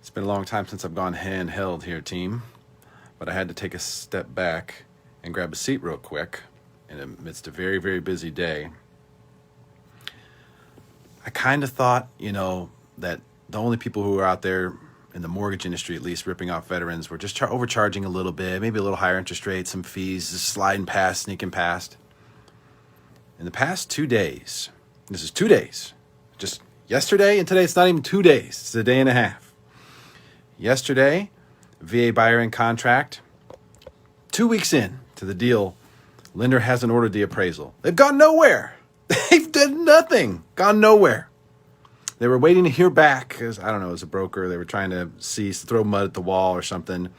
It's been a long time since I've gone handheld here, team, but I had to take a step back and grab a seat real quick in the midst of a very, very busy day. I kind of thought, that the only people who were out there in the mortgage industry, at least, ripping off veterans were just overcharging a little bit, maybe a little higher interest rates, some fees, just sliding past, sneaking past. In the past 2 days, this is 2 days, just yesterday and today, it's not even 2 days, it's a day and a half. Yesterday, VA buyer in contract, 2 weeks in to the deal, lender hasn't ordered the appraisal. They've gone nowhere. They've done nothing, gone nowhere. They were waiting to hear back because, I don't know, as a broker, they were trying to throw mud at the wall or something.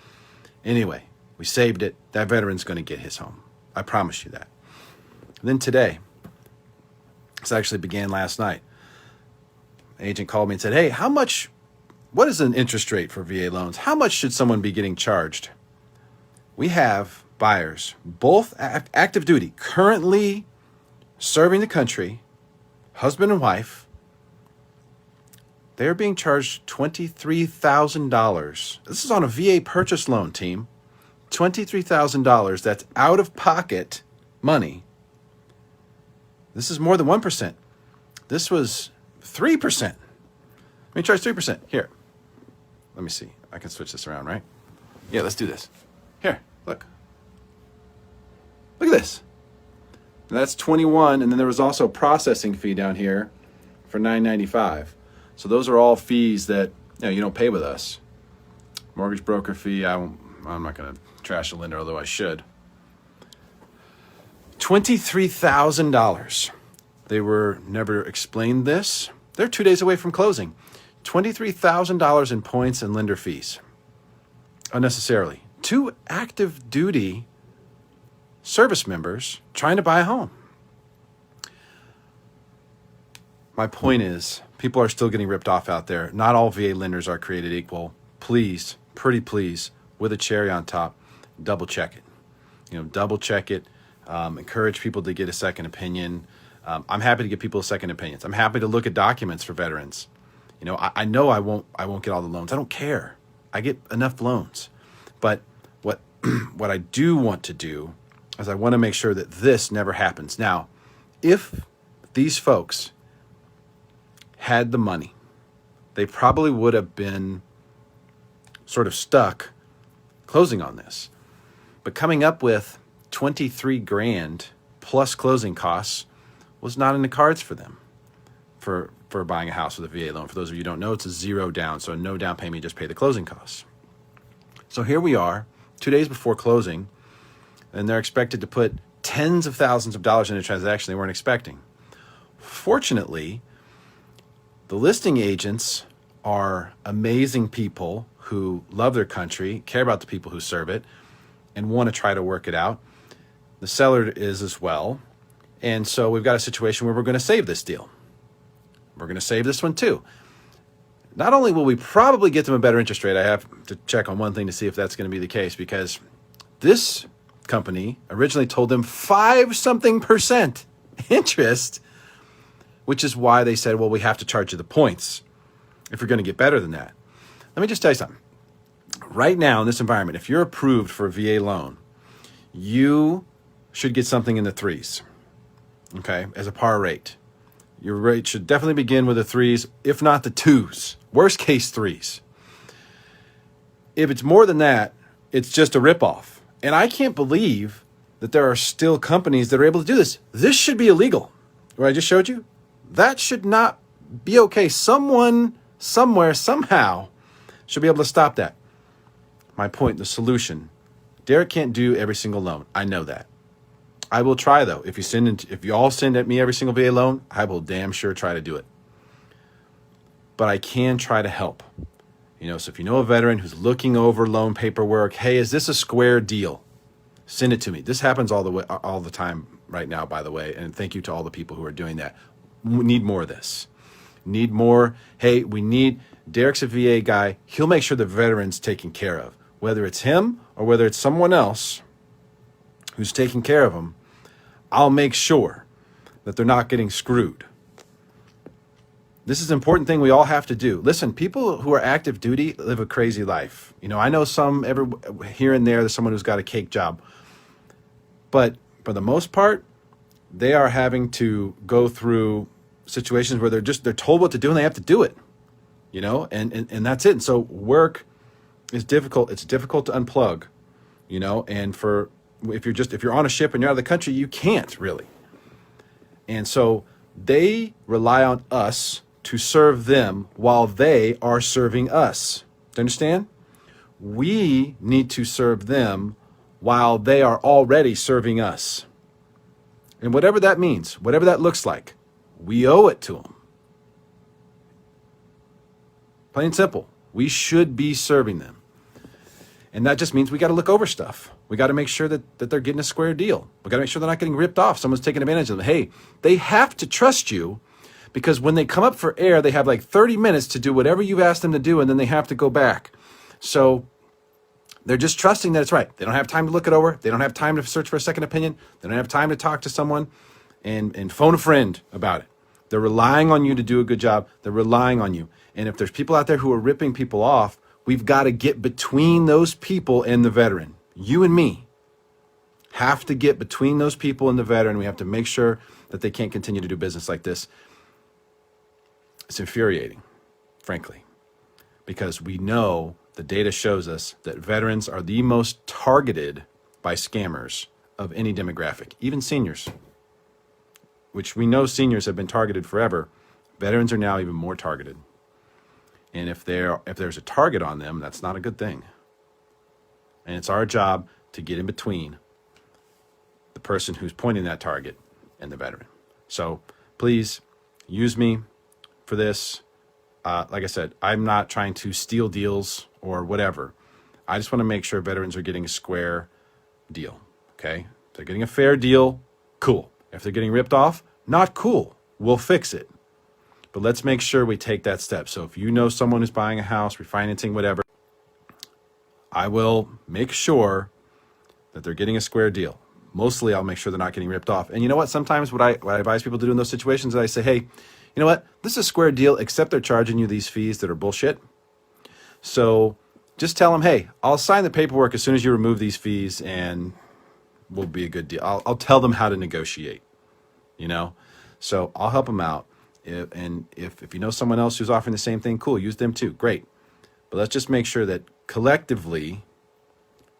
Anyway, we saved it. That veteran's going to get his home. I promise you that. And then today, this actually began last night. An agent called me and said, hey, what is an interest rate for VA loans? How much should someone be getting charged? We have buyers, both active duty, currently serving the country, husband and wife. They're being charged $23,000. This is on a VA purchase loan, team. $23,000. That's out of pocket money. This is more than 1%. This was 3%. Let me charge 3%. Here. Let me see. I can switch this around, right? Yeah, let's do this. Here, look. Look at this. That's 21, and then there was also a processing fee down here for $9.95. So those are all fees that you don't pay with us. Mortgage broker fee, I'm not going to trash a lender, although I should. $23,000. They were never explained this. They're 2 days away from closing. $23,000 in points and lender fees. Unnecessarily. 2 active duty service members trying to buy a home. My point is, people are still getting ripped off out there. Not all VA lenders are created equal. Please, pretty please, with a cherry on top, double check it. Double check it. Encourage people to get a second opinion. I'm happy to give people second opinions. I'm happy to look at documents for veterans. I know I won't get all the loans. I don't care. I get enough loans. But what I do want to do is I want to make sure that this never happens. Now, if these folks had the money, they probably would have been sort of stuck closing on this. But coming up with $23,000 plus closing costs was not in the cards for them for buying a house with a VA loan. For those of you who don't know, it's a zero down, so no down payment, you just pay the closing costs. So here we are, 2 days before closing, and they're expected to put tens of thousands of dollars in a transaction they weren't expecting. Fortunately, the listing agents are amazing people who love their country, care about the people who serve it, and want to try to work it out. The seller is as well. And so we've got a situation where we're going to save this deal. We're going to save this one too. Not only will we probably get them a better interest rate, I have to check on one thing to see if that's going to be the case, because this company originally told them 5% interest, which is why they said, well, we have to charge you the points if you're going to get better than that. Let me just tell you something. Right now in this environment, if you're approved for a VA loan, you should get something in the 3s, okay, as a par rate. Your rate should definitely begin with the 3s, if not the 2s. Worst case 3s. If it's more than that, it's just a ripoff. And I can't believe that there are still companies that are able to do this. This should be illegal. What I just showed you, that should not be okay. Someone, somewhere, somehow should be able to stop that. My point, the solution. Derrick can't do every single loan. I know that. I will try, though. If you all send at me every single VA loan, I will damn sure try to do it. But I can try to help. So if you know a veteran who's looking over loan paperwork, hey, is this a square deal? Send it to me. This happens all the time right now, by the way. And thank you to all the people who are doing that. We need more of this. Need more. Hey, Derrick's a VA guy. He'll make sure the veteran's taken care of. Whether it's him or whether it's someone else who's taking care of them, I'll make sure that they're not getting screwed. This is an important thing we all have to do. Listen, people who are active duty live a crazy life. You know, I know some here and there, there's someone who's got a cake job. But for the most part, they are having to go through situations where they're told what to do and they have to do it. You know, and that's it. And so work is difficult. It's difficult to unplug, you know, and if you're on a ship and you're out of the country, you can't really. And so they rely on us to serve them while they are serving us. Do you understand? We need to serve them while they are already serving us. And whatever that means, whatever that looks like, we owe it to them. Plain and simple. We should be serving them. And that just means we got to look over stuff. We got to make sure that they're getting a square deal. We got to make sure they're not getting ripped off. Someone's taking advantage of them. Hey, they have to trust you, because when they come up for air, they have like 30 minutes to do whatever you've asked them to do, and then they have to go back. So they're just trusting that it's right. They don't have time to look it over. They don't have time to search for a second opinion. They don't have time to talk to someone and phone a friend about it. They're relying on you to do a good job. They're relying on you. And if there's people out there who are ripping people off, we've got to get between those people and the veteran. You and me have to get between those people and the veteran. We have to make sure that they can't continue to do business like this. It's infuriating, frankly, because we know the data shows us that veterans are the most targeted by scammers of any demographic, even seniors, which we know seniors have been targeted forever. Veterans are now even more targeted. And if there's a target on them, that's not a good thing. And it's our job to get in between the person who's pointing that target and the veteran. So please use me for this. Like I said, I'm not trying to steal deals or whatever. I just want to make sure veterans are getting a square deal, okay? If they're getting a fair deal, cool. If they're getting ripped off, not cool. We'll fix it. But let's make sure we take that step. So if you know someone who's buying a house, refinancing, whatever, I will make sure that they're getting a square deal. Mostly I'll make sure they're not getting ripped off. And you know what? Sometimes what I advise people to do in those situations is I say, hey, you know what? This is a square deal, except they're charging you these fees that are bullshit. So just tell them, hey, I'll sign the paperwork as soon as you remove these fees and we'll be a good deal. I'll tell them how to negotiate, you know? So I'll help them out. And if you know someone else who's offering the same thing, cool, use them too. Great. But let's just make sure that collectively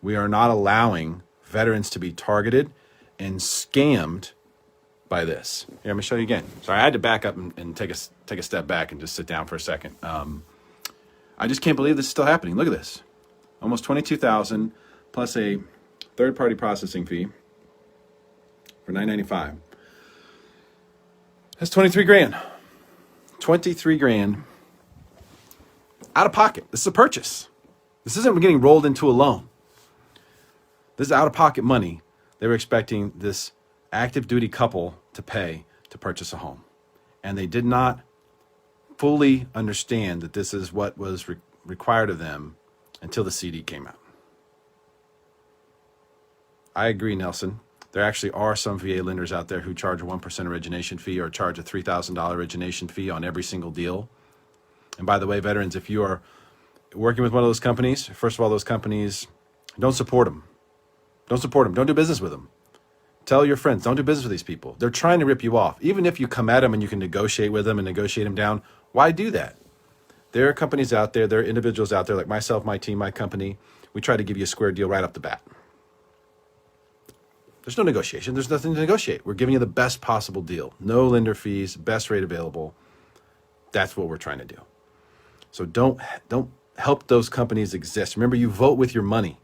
we are not allowing veterans to be targeted and scammed by this. Here, let me show you again. Sorry, I had to back up and take a step back and just sit down for a second. I just can't believe this is still happening. Look at this. Almost $22,000 plus a third-party processing fee for $995. That's 23 grand. 23 grand out of pocket. This is a purchase. This isn't getting rolled into a loan. This is out of pocket money they were expecting this active duty couple to pay to purchase a home. And they did not fully understand that this is what was required of them until the CD came out. I agree, Nelson. There actually are some VA lenders out there who charge a 1% origination fee or charge a $3,000 origination fee on every single deal. And by the way, veterans, if you are working with one of those companies, first of all, those companies, don't support them. Don't support them. Don't do business with them. Tell your friends, don't do business with these people. They're trying to rip you off. Even if you come at them and you can negotiate with them and negotiate them down, why do that? There are companies out there, there are individuals out there like myself, my team, my company. We try to give you a square deal right off the bat. There's no negotiation. There's nothing to negotiate. We're giving you the best possible deal. No lender fees, best rate available. That's what we're trying to do. So don't help those companies exist. Remember, you vote with your money.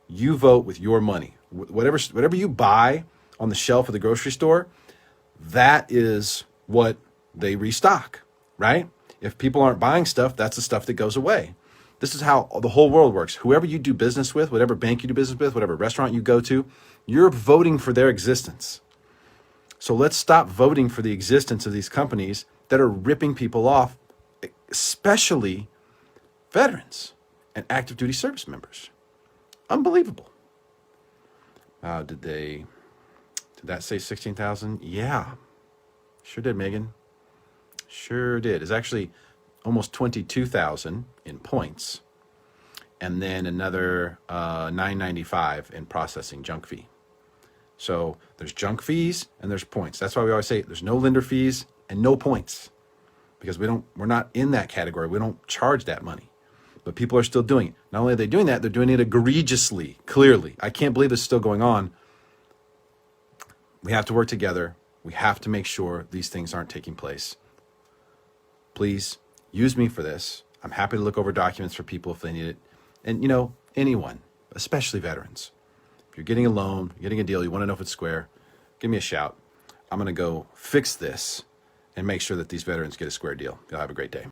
You vote with your money. Whatever you buy on the shelf of the grocery store, that is what they restock, right? If people aren't buying stuff, that's the stuff that goes away. This is how the whole world works. Whoever you do business with, whatever bank you do business with, whatever restaurant you go to, you're voting for their existence. So let's stop voting for the existence of these companies that are ripping people off, especially veterans and active duty service members. Unbelievable. Did that say 16,000? Yeah, sure did, Megan. Sure did. It's actually almost 22,000 in points, and then another $9.95 in processing junk fee. So there's junk fees and there's points. That's why we always say there's no lender fees and no points, because we're not in that category. We don't charge that money. But people are still doing it. Not only are they doing that, they're doing it egregiously, clearly. I can't believe this is still going on. We have to work together. We have to make sure these things aren't taking place. Please use me for this. I'm happy to look over documents for people if they need it. And, you know, anyone, especially veterans. If you're getting a loan, you're getting a deal, you want to know if it's square, give me a shout. I'm going to go fix this and make sure that these veterans get a square deal. Y'all have a great day.